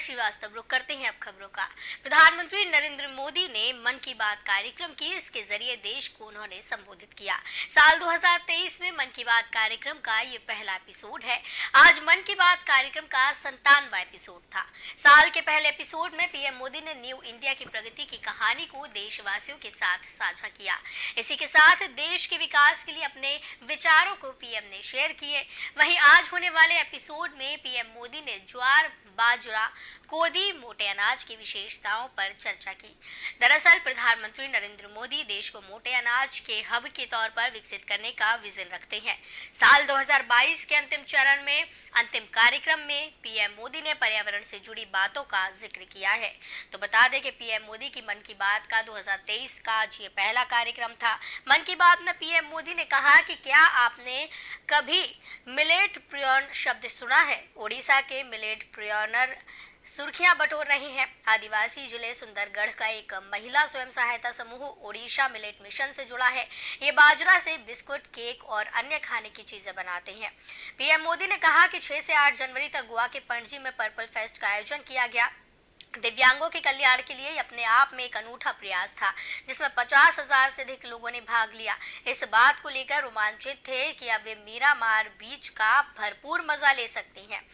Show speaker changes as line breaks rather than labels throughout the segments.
श्रीवास्तव। रुक करते हैं अब खबरों का। प्रधानमंत्री नरेंद्र मोदी ने मन की बात कार्यक्रम की, इसके जरिए देश को उन्होंने संबोधित किया। साल 2023 में मन की बात कार्यक्रम का ये पहला एपिसोड है। आज मन की बात कार्यक्रम का 97वां एपिसोड था। साल के पहले एपिसोड में पीएम मोदी ने न्यू इंडिया की प्रगति की कहानी को देशवासियों के साथ साझा किया। इसी के साथ देश के विकास के लिए अपने विचारों को पीएम ने शेयर किए। वहीं आज होने वाले एपिसोड में पीएम मोदी ने ज्वार, बाजरा, कोदी, मोटे अनाज की विशेषताओं पर चर्चा की। दरअसल प्रधानमंत्री नरेंद्र मोदी देश को मोटे अनाज के हब के तौर पर विकसित करने का विजन रखते हैं। साल 2022 के अंतिम चरण में अंतिम कार्यक्रम में पीएम मोदी ने पर्यावरण से जुड़ी बातों का जिक्र किया है। तो बता दें कि पीएम मोदी की मन की बात का 2023 का आज ये पहला कार्यक्रम था। मन की बात में पीएम मोदी ने कहा कि क्या आपने कभी मिलेट प्रियन शब्द सुना है? ओडिशा के मिलेट प्रियनर सुर्खियां बटोर रही हैं। आदिवासी जिले सुंदरगढ़ का एक महिला स्वयं सहायता समूह ओडिशा मिलेट मिशन से जुड़ा है। ये बाजरा से बिस्कुट, केक और अन्य खाने की चीजें बनाते हैं। पीएम मोदी ने कहा कि 6 से 8 जनवरी तक गोवा के पणजी में पर्पल फेस्ट का आयोजन किया गया। दिव्यांगों के कल्याण के लिए अपने आप में एक अनूठा प्रयास था, जिसमें 50,000 से अधिक लोगों ने भाग लिया। इस बात को लेकर रोमांचित थे कि अब वे मीरामार बीच का भरपूर मजा ले सकते हैं।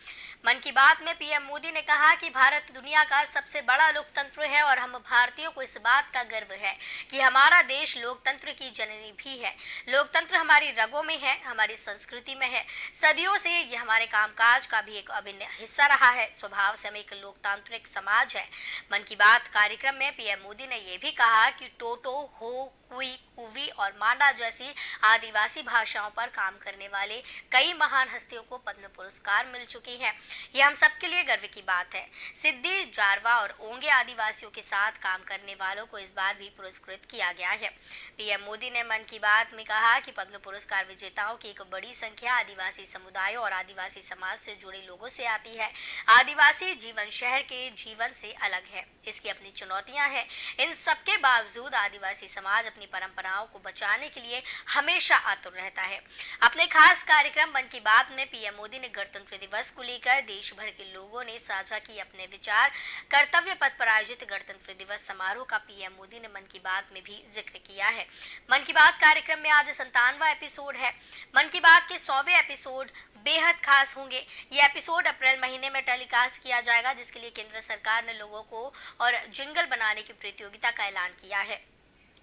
मन की बात में पीएम मोदी ने कहा कि भारत दुनिया का सबसे बड़ा लोकतंत्र है और हम भारतीयों को इस बात का गर्व है कि हमारा देश लोकतंत्र की जननी भी है। लोकतंत्र हमारी रगों में है, हमारी संस्कृति में है। सदियों से ये हमारे कामकाज का भी एक अभिन्न हिस्सा रहा है। स्वभाव से हम एक लोकतांत्रिक समाज है। मन की बात कार्यक्रम में पीएम मोदी ने यह भी कहा कि टोटो, हो, कुई, कुवी और मांडा जैसी आदिवासी भाषाओं पर काम करने वाले कई महान हस्तियों को पद्म पुरस्कार मिल चुके हैं। यह हम सबके लिए गर्व की बात है। सिद्धि, जारवा और ओंगे आदिवासियों के साथ काम करने वालों को इस बार भी पुरस्कृत किया गया है। पीएम मोदी ने मन की बात में कहा कि पद्म पुरस्कार विजेताओं की एक बड़ी संख्या आदिवासी समुदायों और आदिवासी समाज से जुड़े लोगों से आती है। आदिवासी जीवन शहर के जीवन से अलग है, इसकी अपनी चुनौतियां हैं। इन सबके बावजूद आदिवासी समाज अपनी परंपराओं को बचाने के लिए हमेशा आतुर रहता है। अपने खास कार्यक्रम मन की बात में पीएम मोदी ने गणतंत्र दिवस को लेकर देश भर के लोगों ने साझा किए अपने विचार। कर्तव्य पथ पर आयोजित गणतंत्र दिवस समारोह का पीएम मोदी ने मन की बात में भी जिक्र किया है। मन की बात कार्यक्रम में आज 97वां एपिसोड है। मन की बात के 100वें एपिसोड बेहद खास होंगे। ये एपिसोड अप्रैल महीने में टेलीकास्ट किया जाएगा, जिसके लिए केंद्र सरकार ने लोगों को और जिंगल बनाने की प्रतियोगिता का ऐलान किया है।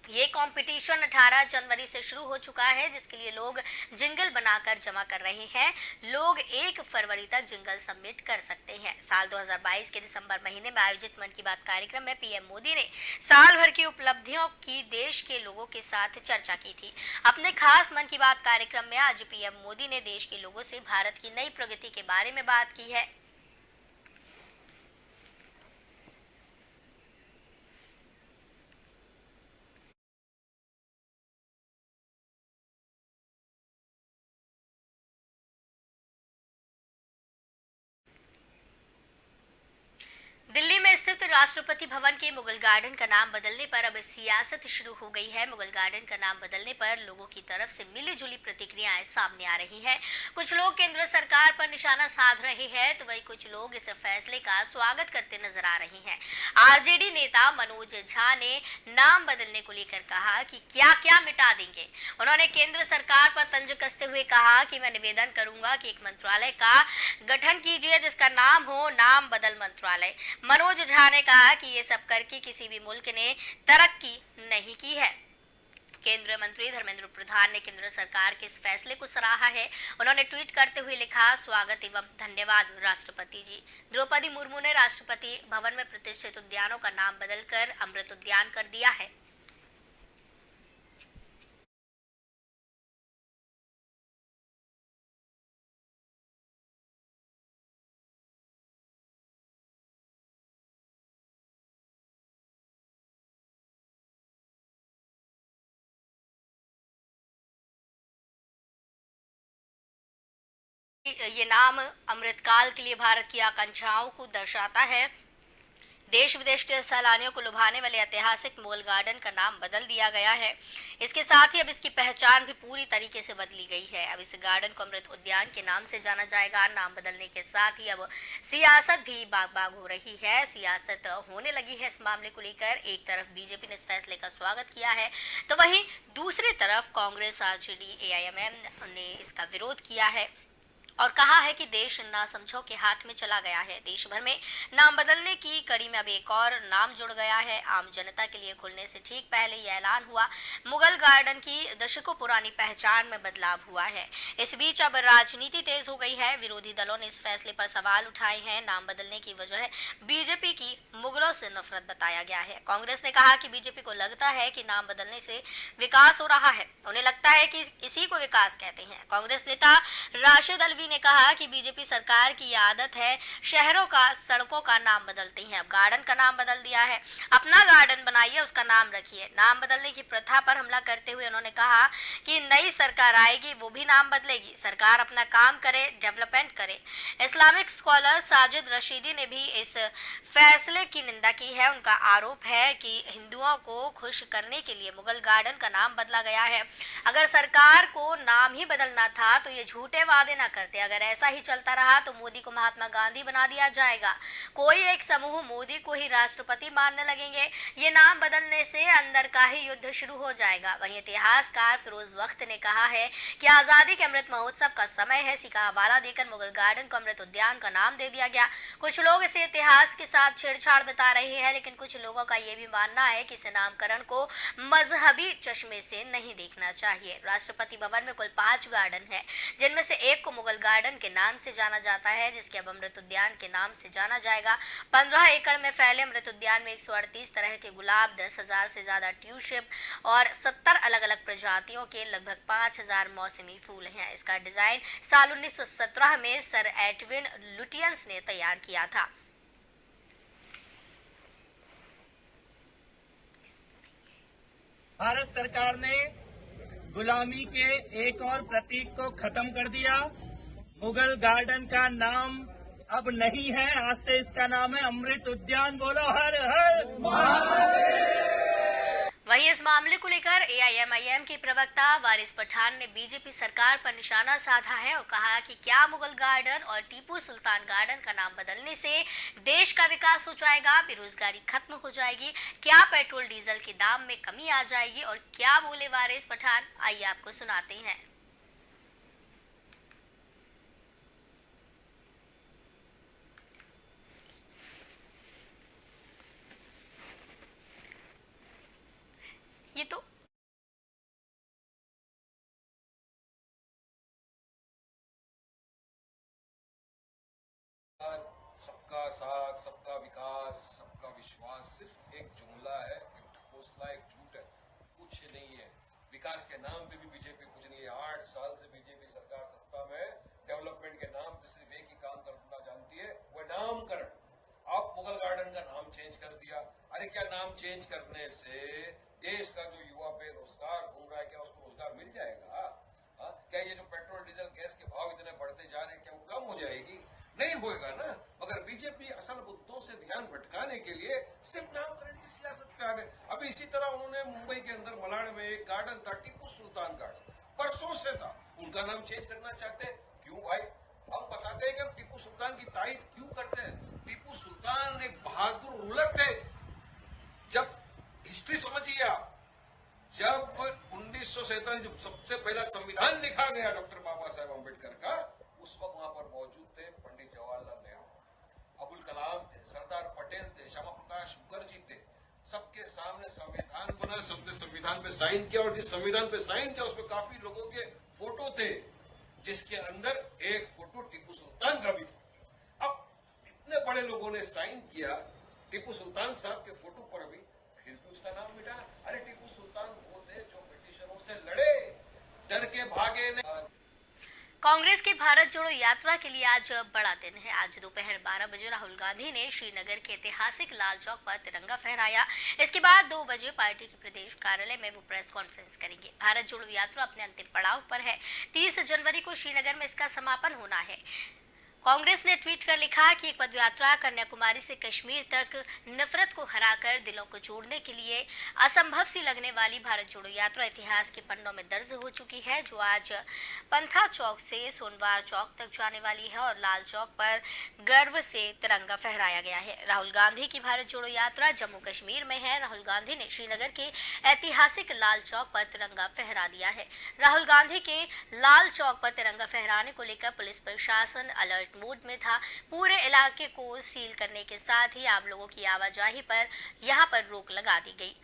ये कंपटीशन 18 जनवरी से शुरू हो चुका है, जिसके लिए लोग जिंगल बनाकर जमा कर रहे हैं। लोग 1 फरवरी तक जिंगल सबमिट कर सकते हैं। साल 2022 के दिसंबर महीने में आयोजित मन की बात कार्यक्रम में पीएम मोदी ने साल भर की उपलब्धियों की देश के लोगों के साथ चर्चा की थी। अपने खास मन की बात कार्यक्रम में आज पीएम मोदी ने देश के लोगों से भारत की नई प्रगति के बारे में बात की है। दिल्ली में स्थित राष्ट्रपति भवन के मुगल गार्डन का नाम बदलने पर अब सियासत शुरू हो गई है। मुगल गार्डन का नाम बदलने पर लोगों की तरफ से मिली-जुली प्रतिक्रियाएं सामने आ रही हैं। कुछ लोग केंद्र सरकार पर निशाना साध रहे हैं, तो वहीं कुछ लोग इस फैसले का स्वागत करते नजर आ रहे हैं। आरजेडी नेता मनोज झा ने नाम बदलने को लेकर कहा कि क्या-क्या मिटा देंगे। उन्होंने केंद्र सरकार पर तंज कसते हुए कहा कि मैं निवेदन करूंगा कि एक मंत्रालय का गठन कीजिए जिसका नाम हो नाम बदल मंत्रालय। मनोज झा ने कहा कि ये सब करके किसी भी मुल्क ने तरक्की नहीं की है। केंद्रीय मंत्री धर्मेंद्र प्रधान ने केंद्र सरकार के इस फैसले को सराहा है। उन्होंने ट्वीट करते हुए लिखा, स्वागत एवं धन्यवाद राष्ट्रपति जी। द्रौपदी मुर्मू ने राष्ट्रपति भवन में प्रतिष्ठित उद्यानों का नाम बदलकर अमृत उद्यान कर दिया है। ये नाम अमृतकाल के लिए भारत की आकांक्षाओं को दर्शाता है। देश विदेश के सैलानियों को लुभाने वाले ऐतिहासिक मुगल गार्डन का नाम बदल दिया गया है। इसके साथ ही अब इसकी पहचान भी पूरी तरीके से बदली गई है। अब इस गार्डन को अमृत उद्यान के नाम से जाना जाएगा। नाम बदलने के साथ ही अब सियासत भी बाग बाग हो रही है, सियासत होने लगी है इस मामले को लेकर। एक तरफ बीजेपी ने इस फैसले का स्वागत किया है, तो वहीं दूसरी तरफ कांग्रेस, आरजेडी, एआईएमएम ने इसका विरोध किया है और कहा है कि देश नासमझों के हाथ में चला गया है। देश भर में नाम बदलने की कड़ी में अब एक और नाम जुड़ गया है। आम जनता के लिए खुलने से ठीक पहले यह ऐलान हुआ, मुगल गार्डन की दशकों पुरानी पहचान में बदलाव हुआ है। इस बीच अब राजनीति तेज हो गई है। विरोधी दलों ने इस फैसले पर सवाल उठाए हैं। नाम बदलने की वजह बीजेपी की मुगलों से नफरत बताया गया है। कांग्रेस ने कहा कि बीजेपी को लगता है कि नाम बदलने से विकास हो रहा है, उन्हें लगता है कि इसी को विकास कहते हैं। कांग्रेस नेता राशिद अलवी ने कहा कि बीजेपी सरकार की ये आदत है, शहरों का, सड़कों का नाम बदलती है। अब गार्डन का नाम बदल दिया है, अपना गार्डन बनाइए, उसका नाम रखिए। नाम बदलने की प्रथा पर हमला करते हुए उन्होंने कहा कि नई सरकार आएगी, वो भी नाम बदलेगी। सरकार अपना काम करे, डेवलपमेंट करे। इस्लामिक स्कॉलर साजिद रशीदी ने भी इस फैसले की निंदा की है। उनका आरोप है कि हिंदुओं को खुश करने के लिए मुगल गार्डन का नाम बदला गया है। अगर सरकार को नाम ही बदलना था तो ये झूठे वादे न करते। अगर ऐसा ही चलता रहा तो मोदी को महात्मा गांधी बना दिया जाएगा। कोई एक समूह मोदी को ही राष्ट्रपति मानने लगेंगे। ये नाम बदलने से अंदर का ही युद्ध शुरू हो जाएगा। वहीं इतिहासकार फिरोज वक्त ने कहा है कि आजादी के अमृत महोत्सव का समय है। इसी का हवाला देकर मुगल गार्डन को अमृत उद्यान का नाम दे दिया गया। कुछ लोग इसे इतिहास के साथ छेड़छाड़ बता रहे हैं, लेकिन कुछ लोगों का यह भी मानना है कि इस नामकरण को मजहबी चश्मे से नहीं देखना चाहिए। राष्ट्रपति भवन में कुल 5 गार्डन है, जिनमें से एक को मुगल गार्डन के नाम से जाना जाता है, जिसके अब अमृत उद्यान के नाम से जाना जाएगा। 15 एकड़ में फैले अमृत उद्यान में 138 तरह के गुलाब, 10,000 से ज्यादा ट्यूलिप और 70 अलग अलग प्रजातियों के लगभग 5,000 मौसमी फूल हैं। इसका डिजाइन साल 1917 में सर एडविन लुटियंस ने तैयार किया था।
भारत सरकार ने गुलामी के एक और प्रतीक को खत्म कर दिया। मुगल गार्डन का नाम अब नहीं है, आज से इसका नाम है अमृत उद्यान। बोलो हर हर महादेव।
वहीं इस मामले को लेकर एआईएमआईएम के प्रवक्ता वारिस पठान ने बीजेपी सरकार पर निशाना साधा है और कहा कि क्या मुगल गार्डन और टीपू सुल्तान गार्डन का नाम बदलने से देश का विकास हो जाएगा, बेरोजगारी खत्म हो जाएगी, क्या पेट्रोल डीजल के दाम में कमी आ जाएगी, और क्या बोले वारिस पठान, आइए आपको सुनाते हैं। ये तो
सबका साथ, सबका विकास, सबका विश्वास सिर्फ एक जुमला है, एक ठकोसला, एक झूठ है, कुछ नहीं है। विकास के नाम पे भी बीजेपी कुछ नहीं है। 8 साल से बीजेपी सरकार सत्ता में, डेवलपमेंट के नाम पे सिर्फ एक ही काम करना जानती है, वो नामकरण। अब मुगल गार्डन का नाम चेंज कर दिया। अरे क्या नाम चेंज करने से देश का जो युवा बेरोजगार घूम रहा है, क्या उसको रोजगार मिल जाएगा? क्या ये जो पेट्रोल डीजल गैस के भाव इतने बढ़ते जा रहे हैं, क्या वो कम हो जाएगी? नहीं होएगा ना। मगर बीजेपी असल मुद्दों से ध्यान भटकाने के लिए सिर्फ नामकरण की सियासत पे आ गए। अभी इसी तरह उन्होंने मुंबई के अंदर मलाड में एक गार्डन था, टीपू सुल्तान गार्डन, परसों से था, उनका नाम चेंज करना चाहते हैं। क्यों भाई? हम बताते हैं कि हम टीपू सुल्तान की तारीफ क्यों करते हैं। टीपू सुल्तान एक बहादुर रूलर थे। जब हिस्ट्री समझिए आप, जब 1947 जब सबसे पहला संविधान लिखा गया डॉक्टर बाबा साहेब अम्बेडकर का, उस वक्त वहां पर मौजूद थे पंडित जवाहरलाल नेहरू, अबुल कलाम थे, सरदार पटेल थे, श्यामा प्रकाश मुखर्जी थे। सबके सामने संविधान बना, सबने संविधान पे साइन किया, और जिस संविधान पे साइन किया उसमें काफी लोगों के फोटो थे, जिसके अंदर एक फोटो टीपू सुल्तान का भी था। अब इतने बड़े लोगों ने साइन किया टीपू सुल्तान साहब के फोटो पर, भी फिर भी उसका नाम मिटा। अरे टीपू सुल्तान वो थे जो ब्रिटिशरों से लड़े, डर के भागे नहीं।
कांग्रेस की भारत जोड़ो यात्रा के लिए आज बड़ा दिन है। आज दोपहर 12 बजे राहुल गांधी ने श्रीनगर के ऐतिहासिक लाल चौक पर तिरंगा फहराया। इसके बाद 2 बजे पार्टी के प्रदेश कार्यालय में वो प्रेस कॉन्फ्रेंस करेंगे। भारत जोड़ो यात्रा अपने अंतिम पड़ाव पर है। 30 जनवरी को श्रीनगर में इसका समापन होना है। कांग्रेस ने ट्वीट कर लिखा कि एक पदयात्रा कन्याकुमारी से कश्मीर तक नफरत को हराकर दिलों को जोड़ने के लिए असंभव सी लगने वाली भारत जोड़ो यात्रा इतिहास के पन्नों में दर्ज हो चुकी है, जो आज पंथा चौक से सोनवार चौक तक जाने वाली है और लाल चौक पर गर्व से तिरंगा फहराया गया है। राहुल गांधी की भारत जोड़ो यात्रा जम्मू कश्मीर में है। राहुल गांधी ने श्रीनगर के ऐतिहासिक लाल चौक पर तिरंगा फहरा दिया है। राहुल गांधी के लाल चौक पर तिरंगा फहराने को लेकर पुलिस प्रशासन अलर्ट मोड में था। पूरे इलाके को सील करने के साथ ही आम लोगों की आवाजाही पर यहां पर रोक लगा दी गई।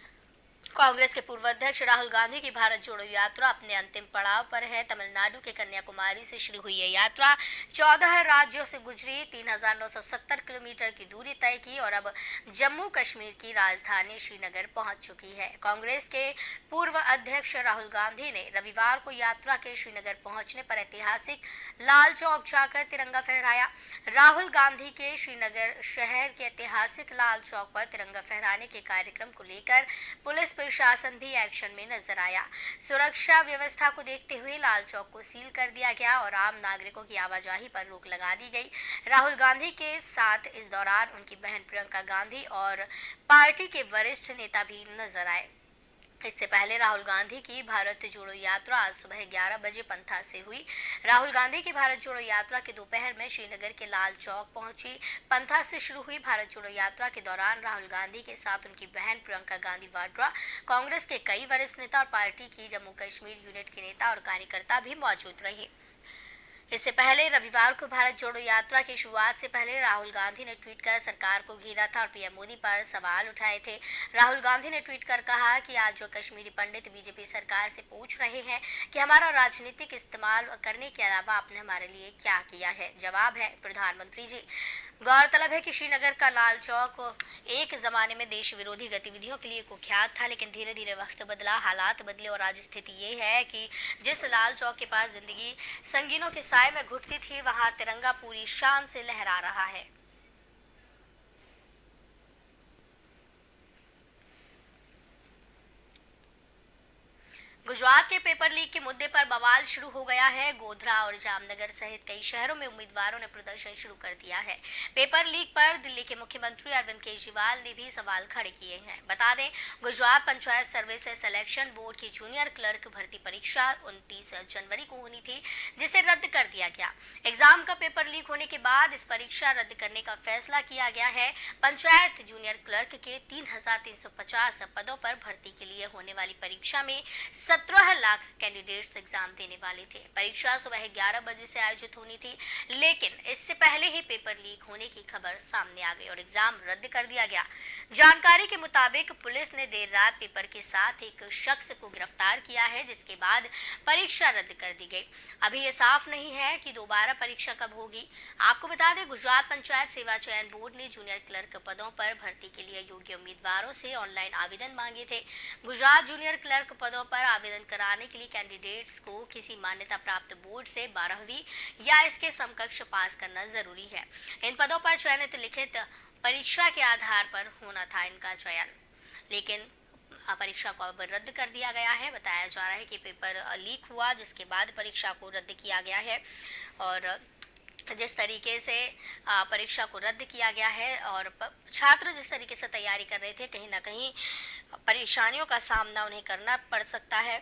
कांग्रेस के पूर्व अध्यक्ष राहुल गांधी की भारत जोड़ो यात्रा अपने अंतिम पड़ाव पर है। तमिलनाडु के कन्याकुमारी से शुरू हुई यह यात्रा 14 राज्यों से गुजरी, 3,970 किलोमीटर की दूरी तय की और अब जम्मू कश्मीर की राजधानी श्रीनगर पहुंच चुकी है। कांग्रेस के पूर्व अध्यक्ष राहुल गांधी ने रविवार को यात्रा के श्रीनगर पहुंचने पर ऐतिहासिक लाल चौक जाकर तिरंगा फहराया। राहुल गांधी के श्रीनगर शहर के ऐतिहासिक लाल चौक पर तिरंगा फहराने के कार्यक्रम को लेकर पुलिस प्रशासन भी एक्शन में नजर आया। सुरक्षा व्यवस्था को देखते हुए लाल चौक को सील कर दिया गया और आम नागरिकों की आवाजाही पर रोक लगा दी गई। राहुल गांधी के साथ इस दौरान उनकी बहन प्रियंका गांधी और पार्टी के वरिष्ठ नेता भी नजर आए। इससे पहले राहुल गांधी की भारत जोड़ो यात्रा आज सुबह 11 बजे पंथा से हुई। राहुल गांधी की भारत जोड़ो यात्रा के दोपहर में श्रीनगर के लाल चौक पहुंची। पंथा से शुरू हुई भारत जोड़ो यात्रा के दौरान राहुल गांधी के साथ उनकी बहन प्रियंका गांधी वाड्रा, कांग्रेस के कई वरिष्ठ नेता और पार्टी की जम्मू कश्मीर यूनिट के नेता और कार्यकर्ता भी मौजूद रहे। इससे पहले रविवार को भारत जोड़ो यात्रा की शुरुआत से पहले राहुल गांधी ने ट्वीट कर सरकार को घेरा था और पीएम मोदी पर सवाल उठाए थे। राहुल गांधी ने ट्वीट कर कहा कि आज जो कश्मीरी पंडित बीजेपी सरकार से पूछ रहे हैं कि हमारा राजनीतिक इस्तेमाल करने के अलावा आपने हमारे लिए क्या किया है, जवाब है प्रधानमंत्री जी। गौरतलब है कि श्रीनगर का लाल चौक एक जमाने में देश विरोधी गतिविधियों के लिए कुख्यात था, लेकिन धीरे धीरे वक्त बदला, हालात बदले और आज स्थिति ये है कि जिस लाल चौक के पास जिंदगी संगीनों के साए में घुटती थी, वहां तिरंगा पूरी शान से लहरा रहा है। गुजरात के पेपर लीक के मुद्दे पर बवाल शुरू हो गया है। गोधरा और जामनगर सहित कई शहरों में उम्मीदवारों ने प्रदर्शन शुरू कर दिया है। पेपर लीक पर दिल्ली के मुख्यमंत्री अरविंद केजरीवाल ने भी सवाल खड़े किए हैं। बता दें, Gujarat panchayat services selection board की जूनियर क्लर्क भर्ती परीक्षा 29 जनवरी को होनी थी, जिसे रद्द कर दिया गया। एग्जाम का पेपर लीक होने के बाद इस परीक्षा रद्द करने का फैसला किया गया है। पंचायत जूनियर क्लर्क के 3,350 पदों पर भर्ती के लिए होने वाली परीक्षा में 17 लाख कैंडिडेट्स एग्जाम देने वाले थे। परीक्षा सुबह 11 बजे से आयोजित होनी थी, लेकिन इससे पहले ही पेपर लीक होने की खबर सामने आ गई और एग्जाम रद्द कर दिया गया। जानकारी के मुताबिक पुलिस ने देर रात पेपर के साथ एक शख्स को गिरफ्तार किया है, जिसके बाद परीक्षा रद्द कर दी गई। अभी ये साफ नहीं है कि दोबारा परीक्षा कब होगी। आपको बता दें, गुजरात पंचायत सेवा चयन बोर्ड ने जूनियर क्लर्क पदों पर भर्ती के लिए योग्य उम्मीदवारों से ऑनलाइन आवेदन मांगे थे। गुजरात जूनियर क्लर्क पदों पर आवेदन कराने के लिए कैंडिडेट्स को किसी मान्यता प्राप्त बोर्ड से 12वीं या इसके समकक्ष पास करना जरूरी है। इन पदों पर चयनित लिखित परीक्षा के आधार पर होना था इनका चयन, लेकिन परीक्षा को अब रद्द कर दिया गया है। बताया जा रहा है कि पेपर लीक हुआ, जिसके बाद परीक्षा को रद्द किया गया है और जिस तरीके से परीक्षा को रद्द किया गया है और छात्र जिस तरीके से तैयारी कर रहे थे, कहीं ना कहीं परेशानियों का सामना उन्हें करना पड़ सकता है।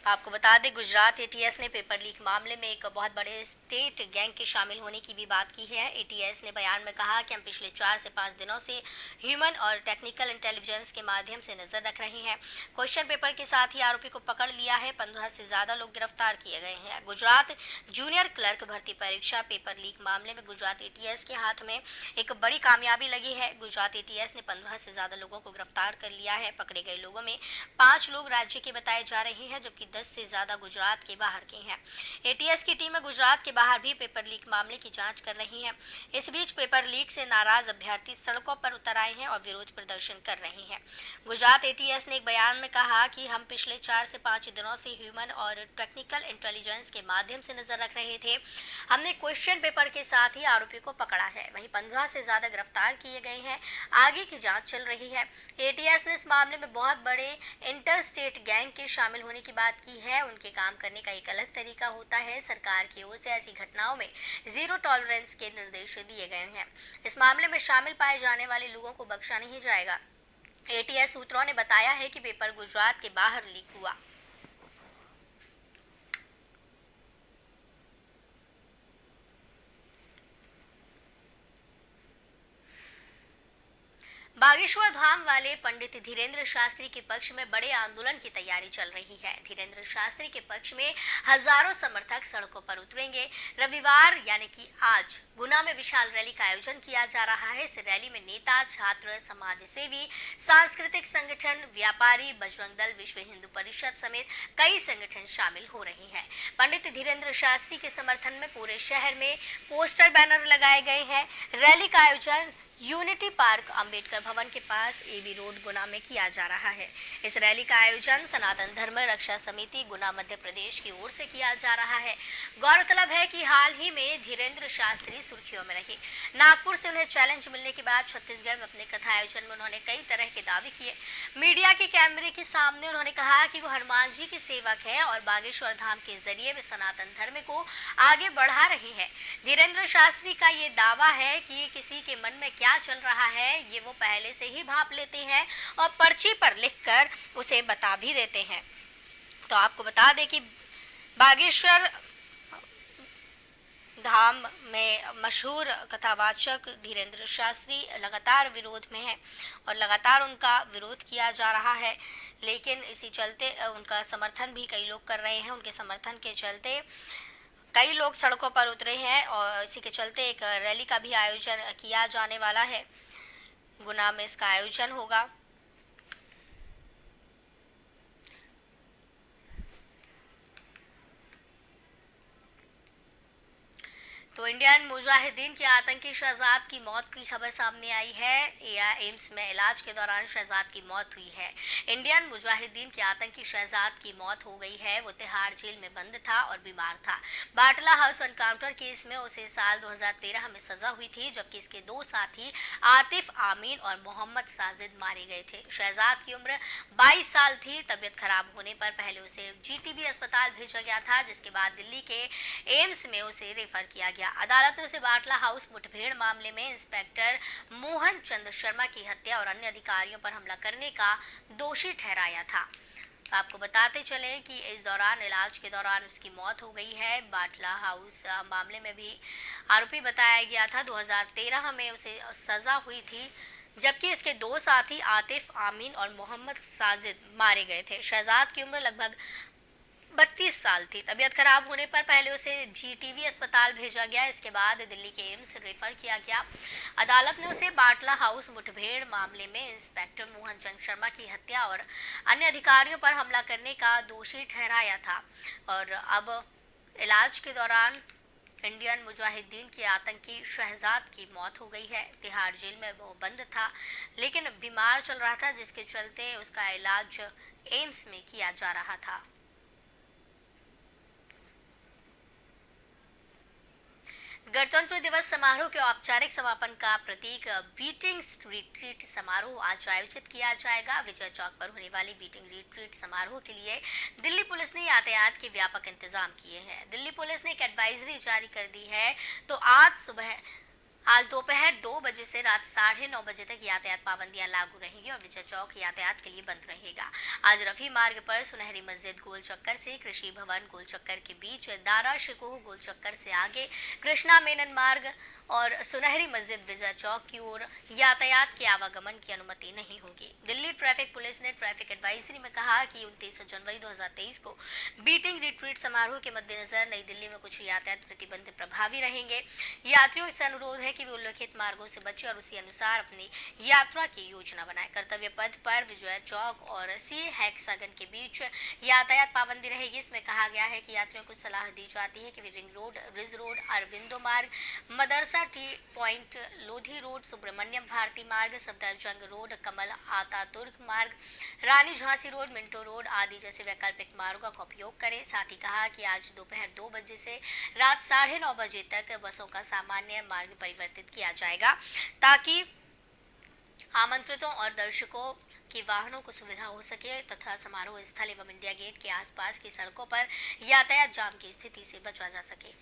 आपको बता दें, गुजरात एटीएस ने पेपर लीक मामले में एक बहुत बड़े स्टेट गैंग के शामिल होने की भी बात की है। एटीएस ने बयान में कहा कि हम पिछले 4 से 5 दिनों से ह्यूमन और टेक्निकल इंटेलिजेंस के माध्यम से नजर रख रहे हैं। क्वेश्चन पेपर के साथ ही आरोपी को पकड़ लिया है। 15 से ज्यादा लोग गिरफ्तार किए गए हैं। गुजरात जूनियर क्लर्क भर्ती परीक्षा पेपर लीक मामले में गुजरात एटीएस के हाथ में एक बड़ी कामयाबी लगी है। गुजरात एटीएस ने 15 से ज्यादा लोगों को गिरफ्तार कर लिया है। पकड़े गए लोगों में 5 लोग राज्य के बताए जा रहे हैं, जबकि 110 से ज्यादा गुजरात के बाहर के हैं। एटीएस की टीमें गुजरात के बाहर भी पेपर लीक मामले की जांच कर रही हैं। इस बीच पेपर लीक से नाराज अभ्यर्थी सड़कों पर उतर आए हैं और विरोध प्रदर्शन कर रहे हैं। गुजरात एटीएस ने एक बयान में कहा कि हम पिछले 4 से 5 दिनों से ह्यूमन और टेक्निकल इंटेलिजेंस के माध्यम से नजर रख रहे थे। हमने क्वेश्चन पेपर के साथ ही आरोपी को पकड़ा है। वहीं 15 से ज्यादा गिरफ्तार किए गए हैं। आगे की जांच चल रही है। एटीएस ने इस मामले में बहुत बड़े इंटर स्टेट गैंग के शामिल होने की बात की है। उनके काम करने का एक अलग तरीका होता है। सरकार की ओर से ऐसी घटनाओं में जीरो टॉलरेंस के निर्देश दिए गए हैं। इस मामले में शामिल पाए जाने वाले लोगों को बख्शा नहीं जाएगा। एटीएस सूत्रों ने बताया है कि पेपर गुजरात के बाहर लीक हुआ। बागेश्वर धाम वाले पंडित धीरेन्द्र शास्त्री के पक्ष में बड़े आंदोलन की तैयारी चल रही है। धीरेन्द्र शास्त्री के पक्ष में हजारों समर्थक सड़कों पर उतरेंगे। रविवार यानी कि आज गुना में विशाल रैली का आयोजन किया जा रहा है। इस रैली में नेता, छात्र, समाज सेवी, सांस्कृतिक संगठन, व्यापारी, बजरंग दल, विश्व हिंदू परिषद समेत कई संगठन शामिल हो रहे हैं। पंडित धीरेन्द्र शास्त्री के समर्थन में पूरे शहर में पोस्टर, बैनर लगाए गए हैं। रैली का आयोजन यूनिटी पार्क अंबेडकर भवन के पास एबी रोड गुना में किया जा रहा है। इस रैली का आयोजन सनातन धर्म रक्षा समिति गुना मध्य प्रदेश की ओर से किया जा रहा है। गौरतलब है कि हाल ही में धीरेन्द्र शास्त्री सुर्खियों में रहे। नागपुर से उन्हें चैलेंज मिलने के बाद छत्तीसगढ़ में अपने कथा आयोजन में उन्होंने कई तरह के दावे किए। मीडिया के कैमरे के सामने उन्होंने कहा कि वो हनुमान जी के सेवक हैं और बागेश्वर धाम के जरिए वे सनातन धर्म को आगे बढ़ा रहे हैं। धीरेन्द्र शास्त्री का ये दावा है कि किसी के मन में क्या चल रहा है ये वो पहले से ही भांप लेते हैं और पर्ची पर लिखकर उसे बता भी देते हैं। तो आपको बता दें कि बागेश्वर धाम में मशहूर कथावाचक धीरेन्द्र शास्त्री लगातार विरोध में है और लगातार उनका विरोध किया जा रहा है। लेकिन इसी चलते उनका समर्थन भी कई लोग कर रहे हैं। उनके समर्थन के चलते कई लोग सड़कों पर उतरे हैं और इसी के चलते एक रैली का भी आयोजन किया जाने वाला है। गुना में इसका आयोजन होगा। तो इंडियन मुजाहिदीन के आतंकी शहजाद की मौत की खबर सामने आई है। एम्स में इलाज के दौरान शहजाद की मौत हुई है। इंडियन मुजाहिदीन के आतंकी शहजाद की मौत हो गई है। वो तिहाड़ जेल में बंद था और बीमार था। बाटला हाउस एनकाउंटर केस में उसे साल 2013 में सजा हुई थी, जबकि इसके 2 साथी आतिफ आमीन और मोहम्मद साजिद मारे गए थे। शहजाद की उम्र 22 साल थी। तबीयत खराब होने पर पहले उसे जीटीबी अस्पताल भेजा गया था, जिसके बाद दिल्ली के एम्स में उसे रेफर किया गया। अदालत ने उसे बाटला हाउस मुठभेड़ मामले में इंस्पेक्टर मोहन चंद शर्मा की हत्या और अन्य अधिकारियों पर हमला करने का दोषी ठहराया था। आपको बताते चले कि इस दौरान इलाज के दौरान उसकी मौत हो गई है। बाटला हाउस मामले में भी आरोपी बताया गया था। 2013 में उसे सजा हुई थी, जबकि इसके 2 साथी आतिफ आमीन और मोहम्मद साजिद मारे गए थे। शहजाद की उम्र लगभग 32 साल थी। तबीयत खराब होने पर पहले उसे जीटीबी अस्पताल भेजा गया, इसके बाद दिल्ली के एम्स रेफर किया गया। अदालत ने उसे बाटला हाउस मुठभेड़ मामले में इंस्पेक्टर मोहन चंद शर्मा की हत्या और अन्य अधिकारियों पर हमला करने का दोषी ठहराया था। और अब इलाज के दौरान इंडियन मुजाहिदीन के आतंकी शहजाद की मौत हो गई है। तिहाड़ जेल में वो बंद था, लेकिन बीमार चल रहा था, जिसके चलते उसका इलाज एम्स में किया जा रहा था। गणतंत्र दिवस समारोह के औपचारिक समापन का प्रतीक बीटिंग रिट्रीट समारोह आज आयोजित किया जाएगा। विजय चौक पर होने वाली बीटिंग रिट्रीट समारोह के लिए दिल्ली पुलिस ने यातायात के व्यापक इंतजाम किए हैं। दिल्ली पुलिस ने एक एडवाइजरी जारी कर दी है। तो आज दोपहर 2 बजे से रात 9:30 बजे तक यातायात पाबंदियां लागू रहेंगी और विजय चौक यातायात के लिए बंद रहेगा। आज रफी मार्ग पर सुनहरी मस्जिद गोल चक्कर से कृषि भवन गोल चक्कर के बीच, दारा शिकोह गोल चक्कर से आगे कृष्णा मेनन मार्ग और सुनहरी मस्जिद विजय चौक की ओर यातायात के आवागमन की अनुमति नहीं होगी। दिल्ली ट्रैफिक पुलिस ने ट्रैफिक एडवाइजरी में कहा कि 29 जनवरी 2023 को बीटिंग रिट्रीट समारोह के मद्देनजर नई दिल्ली में कुछ यातायात प्रतिबंध प्रभावी रहेंगे। यात्रियों से अनुरोध है कि वे उल्लिखित मार्गों से बचे और उसी अनुसार अपनी यात्रा की योजना बनाए। कर्तव्य पथ पर विजय चौक और सी हेक्सागन के बीच यातायात पाबंदी रहेगी। इसमें कहा गया है कि यात्रियों को सलाह दी जाती है कि वे ring road, ridge road, Aurobindo Marg, Madrasa T point, Lodhi road, Subramaniam Bharti Marg, Safdarjung road, Kemal Ataturk Marg, Rani Jhansi road, Minto road आदि जैसे वैकल्पिक मार्गों का उपयोग करें। साथ ही कहा कि आज दोपहर 2 बजे से रात 9:30 बजे तक बसों का सामान्य मार्ग परिवर्तित किया जाएगा ताकि आमंत्रितों और दर्शकों के वाहनों को सुविधा हो सके तथा समारोह स्थल एवं इंडिया गेट के आसपास की सड़कों पर यातायात जाम की स्थिति से बचा जा सके।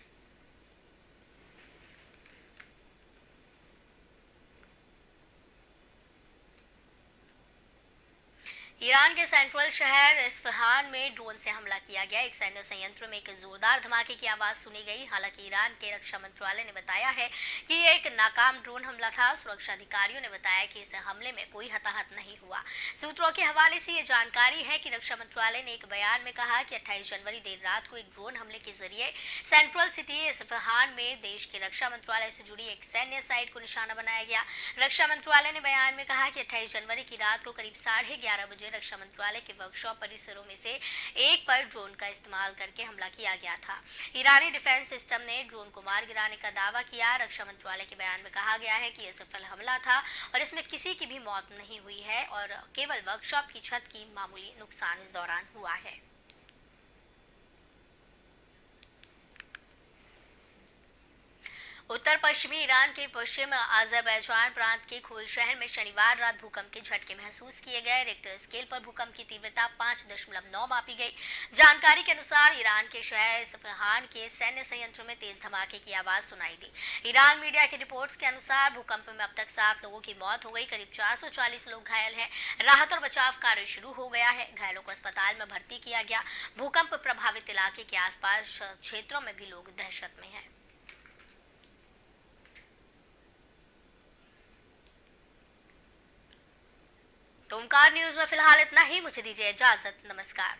ईरान के सेंट्रल शहर इस्फहान में ड्रोन से हमला किया गया। एक सैन्य संयंत्र में एक जोरदार धमाके की आवाज सुनी गई। हालांकि ईरान के रक्षा मंत्रालय ने बताया है कि यह एक नाकाम ड्रोन हमला था। सुरक्षा अधिकारियों ने बताया कि इस हमले में कोई हताहत नहीं हुआ। सूत्रों के हवाले से ये जानकारी है कि रक्षा मंत्रालय ने एक बयान में कहा कि 28 जनवरी देर रात को एक ड्रोन हमले के जरिए सेंट्रल सिटी इस्फहान में देश के रक्षा मंत्रालय से जुड़ी एक सैन्य साइट को निशाना बनाया गया। रक्षा मंत्रालय ने बयान में कहा कि 28 जनवरी की रात को करीब 11:30 बजे रक्षा मंत्रालय के वर्कशॉप परिसरों में से एक पर ड्रोन का इस्तेमाल करके हमला किया गया था। ईरानी डिफेंस सिस्टम ने ड्रोन को मार गिराने का दावा किया। रक्षा मंत्रालय के बयान में कहा गया है कि यह सफल हमला था और इसमें किसी की भी मौत नहीं हुई है और केवल वर्कशॉप की छत की मामूली नुकसान इस दौरान हुआ है। उत्तर पश्चिमी ईरान के पश्चिम अजरबैजान प्रांत के खोल शहर में शनिवार रात भूकंप के झटके महसूस किए गए। रिक्टर स्केल पर भूकंप की तीव्रता 5.9 मापी गई। जानकारी के अनुसार ईरान के शहर इस्फहान के सैन्य संयंत्र में तेज धमाके की आवाज सुनाई दी। ईरान मीडिया की रिपोर्ट्स के अनुसार भूकंप में अब तक 7 लोगों की मौत हो गई। करीब 440 लोग घायल हैं। राहत और बचाव कार्य शुरू हो गया है। घायलों को अस्पताल में भर्ती किया गया। भूकंप प्रभावित इलाके के आसपास क्षेत्रों में भी लोग दहशत में हैं। तो ओमकार न्यूज में फिलहाल इतना ही। मुझे दीजिए इजाजत। नमस्कार।